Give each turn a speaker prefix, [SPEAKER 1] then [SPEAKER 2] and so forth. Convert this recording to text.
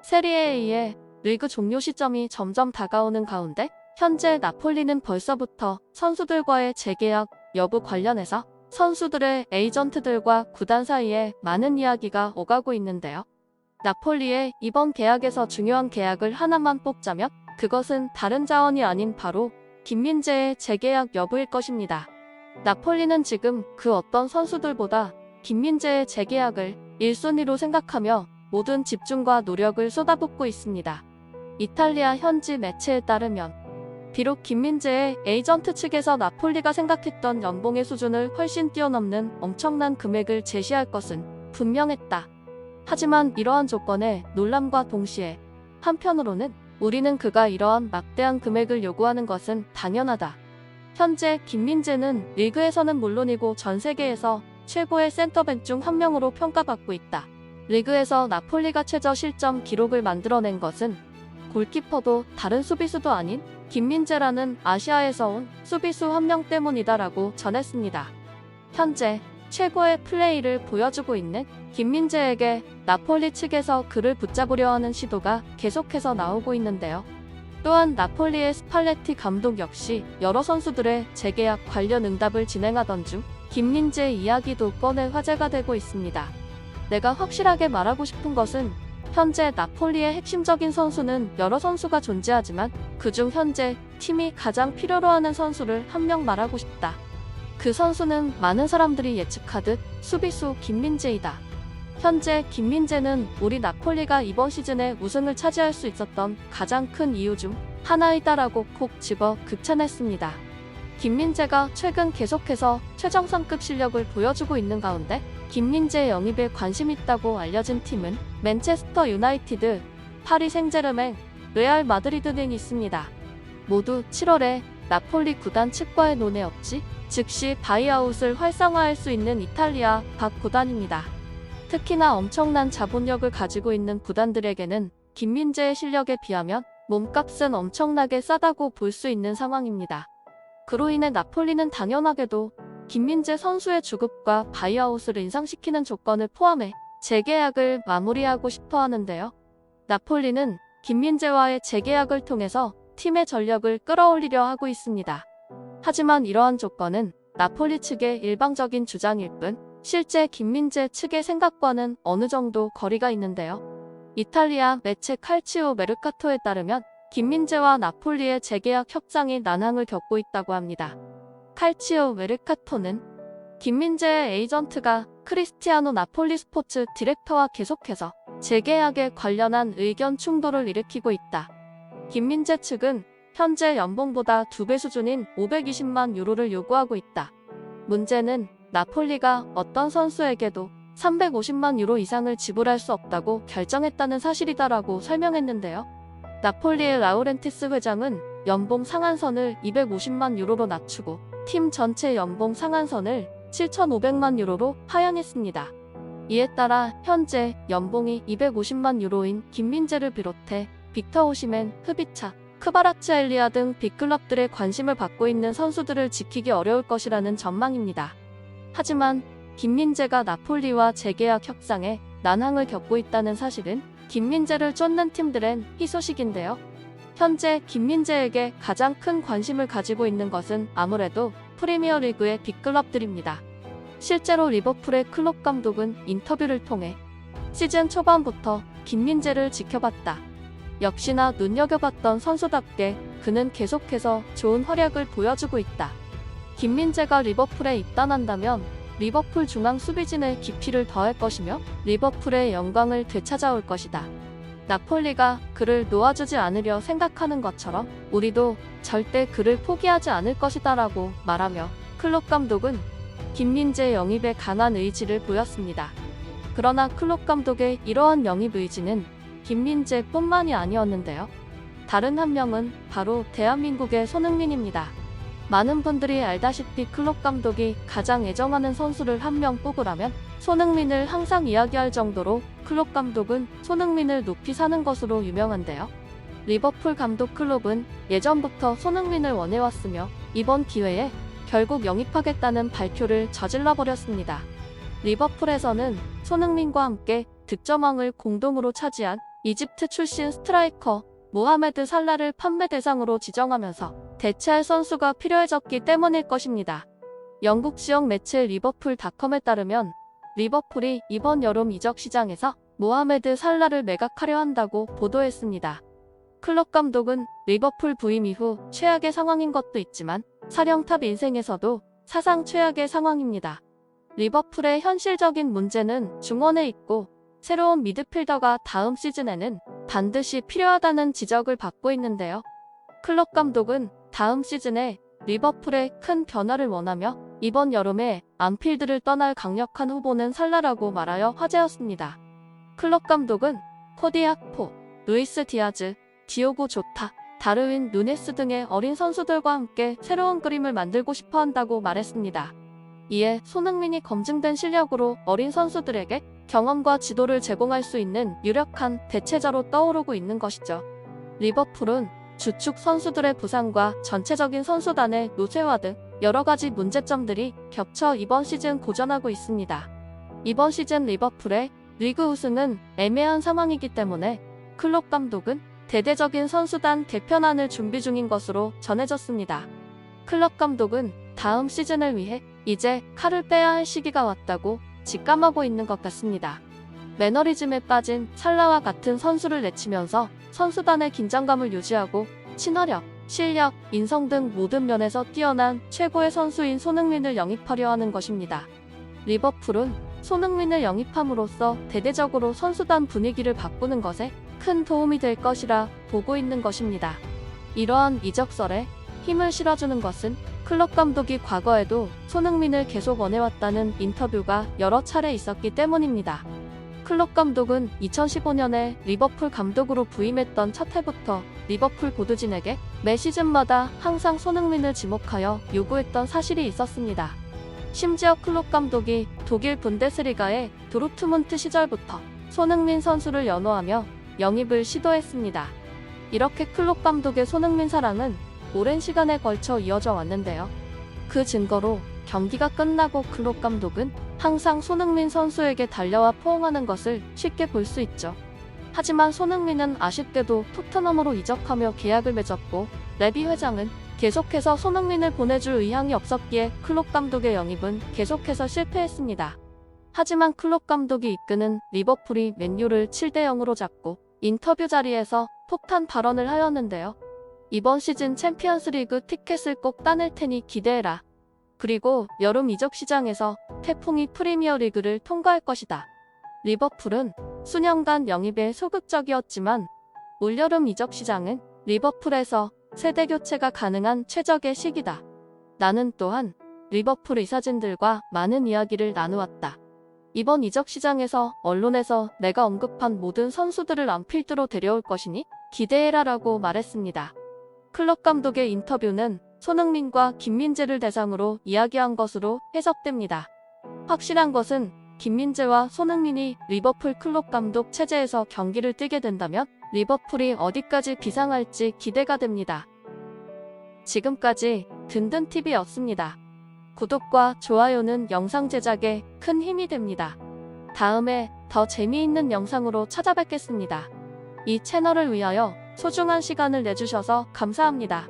[SPEAKER 1] 세리에 리그 종료 시점이 점점 다가오는 가운데 현재 나폴리는 벌써부터 선수들과의 재계약 여부 관련해서 선수들의 에이전트들과 구단 사이에 많은 이야기가 오가고 있는데요. 나폴리의 이번 계약에서 중요한 계약을 하나만 뽑자면 그것은 다른 자원이 아닌 바로 김민재의 재계약 여부일 것입니다. 나폴리는 지금 그 어떤 선수들보다 김민재의 재계약을 1순위로 생각하며 모든 집중과 노력을 쏟아붓고 있습니다. 이탈리아 현지 매체에 따르면 비록 김민재의 에이전트 측에서 나폴리가 생각했던 연봉의 수준을 훨씬 뛰어넘는 엄청난 금액을 제시할 것은 분명했다. 하지만 이러한 조건에 놀람과 동시에 한편으로는 우리는 그가 이러한 막대한 금액을 요구하는 것은 당연하다. 현재 김민재는 리그에서는 물론이고 전 세계에서 최고의 센터백 중 한 명으로 평가받고 있다. 리그에서 나폴리가 최저 실점 기록을 만들어낸 것은 골키퍼도 다른 수비수도 아닌 김민재라는 아시아에서 온 수비수 한 명 때문이다라고 전했습니다. 현재 최고의 플레이를 보여주고 있는 김민재에게 나폴리 측에서 그를 붙잡으려 하는 시도가 계속해서 나오고 있는데요. 또한 나폴리의 스팔레티 감독 역시 여러 선수들의 재계약 관련 응답을 진행하던 중 김민재 이야기도 꺼내 화제가 되고 있습니다. 내가 확실하게 말하고 싶은 것은 현재 나폴리의 핵심적인 선수는 여러 선수가 존재하지만 그중 현재 팀이 가장 필요로 하는 선수를 한 명 말하고 싶다. 그 선수는 많은 사람들이 예측하듯 수비수 김민재이다. 현재 김민재는 우리 나폴리가 이번 시즌에 우승을 차지할 수 있었던 가장 큰 이유 중 하나이다라고 콕 집어 극찬했습니다. 김민재가 최근 계속해서 최정상급 실력을 보여주고 있는 가운데 김민재 영입에 관심 있다고 알려진 팀은 맨체스터 유나이티드, 파리 생제르맹, 레알 마드리드 등이 있습니다. 모두 7월에 나폴리 구단 측과의 논의 없이 즉시 바이아웃을 활성화할 수 있는 이탈리아 각 구단입니다. 특히나 엄청난 자본력을 가지고 있는 구단들에게는 김민재의 실력에 비하면 몸값은 엄청나게 싸다고 볼 수 있는 상황입니다. 그로 인해 나폴리는 당연하게도 김민재 선수의 주급과 바이아웃을 인상시키는 조건을 포함해 재계약을 마무리하고 싶어 하는데요. 나폴리는 김민재와의 재계약을 통해서 팀의 전력을 끌어올리려 하고 있습니다. 하지만 이러한 조건은 나폴리 측의 일방적인 주장일 뿐 실제 김민재 측의 생각과는 어느 정도 거리가 있는데요. 이탈리아 매체 칼치오 메르카토에 따르면 김민재와 나폴리의 재계약 협상이 난항을 겪고 있다고 합니다. 칼치오 메르카토는 김민재의 에이전트가 크리스티아노 나폴리 스포츠 디렉터와 계속해서 재계약에 관련한 의견 충돌을 일으키고 있다. 김민재 측은 현재 연봉보다 2배 수준인 520만 유로를 요구하고 있다. 문제는 나폴리가 어떤 선수에게도 350만 유로 이상을 지불할 수 없다고 결정했다는 사실이다라고 설명했는데요. 나폴리의 라우렌티스 회장은 연봉 상한선을 250만 유로로 낮추고 팀 전체 연봉 상한선을 7,500만 유로로 하향했습니다. 이에 따라 현재 연봉이 250만 유로인 김민재를 비롯해 빅터 오시멘, 흐비차, 크바라츠엘리아 등 빅클럽들의 관심을 받고 있는 선수들을 지키기 어려울 것이라는 전망입니다. 하지만 김민재가 나폴리와 재계약 협상에 난항을 겪고 있다는 사실은 김민재를 쫓는 팀들엔 희소식인데요. 현재 김민재에게 가장 큰 관심을 가지고 있는 것은 아무래도 프리미어리그의 빅클럽들입니다. 실제로 리버풀의 클롭 감독은 인터뷰를 통해 시즌 초반부터 김민재를 지켜봤다. 역시나 눈여겨봤던 선수답게 그는 계속해서 좋은 활약을 보여주고 있다. 김민재가 리버풀에 입단한다면 리버풀 중앙 수비진의 깊이를 더할 것이며 리버풀의 영광을 되찾아올 것이다. 나폴리가 그를 놓아주지 않으려 생각하는 것처럼 우리도 절대 그를 포기하지 않을 것이다 라고 말하며 클롭 감독은 김민재 영입에 강한 의지를 보였습니다. 그러나 클롭 감독의 이러한 영입 의지는 김민재뿐만이 아니었는데요. 다른 한 명은 바로 대한민국의 손흥민입니다. 많은 분들이 알다시피 클롭 감독이 가장 애정하는 선수를 한 명 뽑으라면 손흥민을 항상 이야기할 정도로 클롭 감독은 손흥민을 높이 사는 것으로 유명한데요. 리버풀 감독 클롭은 예전부터 손흥민을 원해왔으며 이번 기회에 결국 영입하겠다는 발표를 저질러버렸습니다. 리버풀에서는 손흥민과 함께 득점왕을 공동으로 차지한 이집트 출신 스트라이커 모하메드 살라를 판매 대상으로 지정하면서 대체할 선수가 필요해졌기 때문일 것입니다. 영국 지역 매체 리버풀닷컴에 따르면 리버풀이 이번 여름 이적 시장에서 모하메드 살라를 매각하려 한다고 보도했습니다. 클럽 감독은 리버풀 부임 이후 최악의 상황인 것도 있지만 사령탑 인생에서도 사상 최악의 상황입니다. 리버풀의 현실적인 문제는 중원에 있고 새로운 미드필더가 다음 시즌에는 반드시 필요하다는 지적을 받고 있는데요. 클럽 감독은 다음 시즌에 리버풀의 큰 변화를 원하며 이번 여름에 안필드를 떠날 강력한 후보는 살라라고 말하여 화제였습니다. 클럽 감독은 코디 학포, 루이스 디아즈, 디오고 조타, 다르윈 누네스 등의 어린 선수들과 함께 새로운 그림을 만들고 싶어 한다고 말했습니다. 이에 손흥민이 검증된 실력으로 어린 선수들에게 경험과 지도를 제공할 수 있는 유력한 대체자로 떠오르고 있는 것이죠. 리버풀은 주축 선수들의 부상과 전체적인 선수단의 노쇠화 등 여러 가지 문제점들이 겹쳐 이번 시즌 고전하고 있습니다. 이번 시즌 리버풀의 리그 우승은 애매한 상황이기 때문에 클롭 감독은 대대적인 선수단 개편안을 준비 중인 것으로 전해졌습니다. 클럽 감독은 다음 시즌을 위해 이제 칼을 빼야 할 시기가 왔다고 직감하고 있는 것 같습니다. 매너리즘에 빠진 살라와 같은 선수를 내치면서 선수단의 긴장감을 유지하고 친화력, 실력, 인성 등 모든 면에서 뛰어난 최고의 선수인 손흥민을 영입하려 하는 것입니다. 리버풀은 손흥민을 영입함으로써 대대적으로 선수단 분위기를 바꾸는 것에 큰 도움이 될 것이라 보고 있는 것입니다. 이러한 이적설에 힘을 실어주는 것은 클럽 감독이 과거에도 손흥민을 계속 원해왔다는 인터뷰가 여러 차례 있었기 때문입니다. 클럽 감독은 2015년에 리버풀 감독으로 부임했던 첫 해부터 리버풀 보드진에게 매 시즌마다 항상 손흥민을 지목하여 요구했던 사실이 있었습니다. 심지어 클럽 감독이 독일 분데스리가의 도르트문트 시절부터 손흥민 선수를 연호하며 영입을 시도했습니다. 이렇게 클럽 감독의 손흥민 사랑은 오랜 시간에 걸쳐 이어져 왔는데요. 그 증거로 경기가 끝나고 클럽 감독은 항상 손흥민 선수에게 달려와 포옹하는 것을 쉽게 볼 수 있죠. 하지만 손흥민은 아쉽게도 토트넘으로 이적하며 계약을 맺었고 레비 회장은 계속해서 손흥민을 보내줄 의향이 없었기에 클럽 감독의 영입은 계속해서 실패했습니다. 하지만 클럽 감독이 이끄는 리버풀이 맨유를 7대0으로 잡고 인터뷰 자리에서 폭탄 발언을 하였는데요. 이번 시즌 챔피언스리그 티켓을 꼭 따낼 테니 기대해라. 그리고 여름 이적 시장에서 태풍이 프리미어리그를 통과할 것이다. 리버풀은 수년간 영입에 소극적이었지만 올여름 이적 시장은 리버풀에서 세대 교체가 가능한 최적의 시기다. 나는 또한 리버풀 이사진들과 많은 이야기를 나누었다. 이번 이적 시장에서 언론에서 내가 언급한 모든 선수들을 안필드로 데려올 것이니 기대해라라고 말했습니다. 클럽 감독의 인터뷰는 손흥민과 김민재를 대상으로 이야기한 것으로 해석됩니다. 확실한 것은 김민재와 손흥민이 리버풀 클럽 감독 체제에서 경기를 뛰게 된다면 리버풀이 어디까지 비상할지 기대가 됩니다. 지금까지 든든TV였습니다. 구독과 좋아요는 영상 제작에 큰 힘이 됩니다. 다음에 더 재미있는 영상으로 찾아뵙겠습니다. 이 채널을 위하여 소중한 시간을 내주셔서 감사합니다.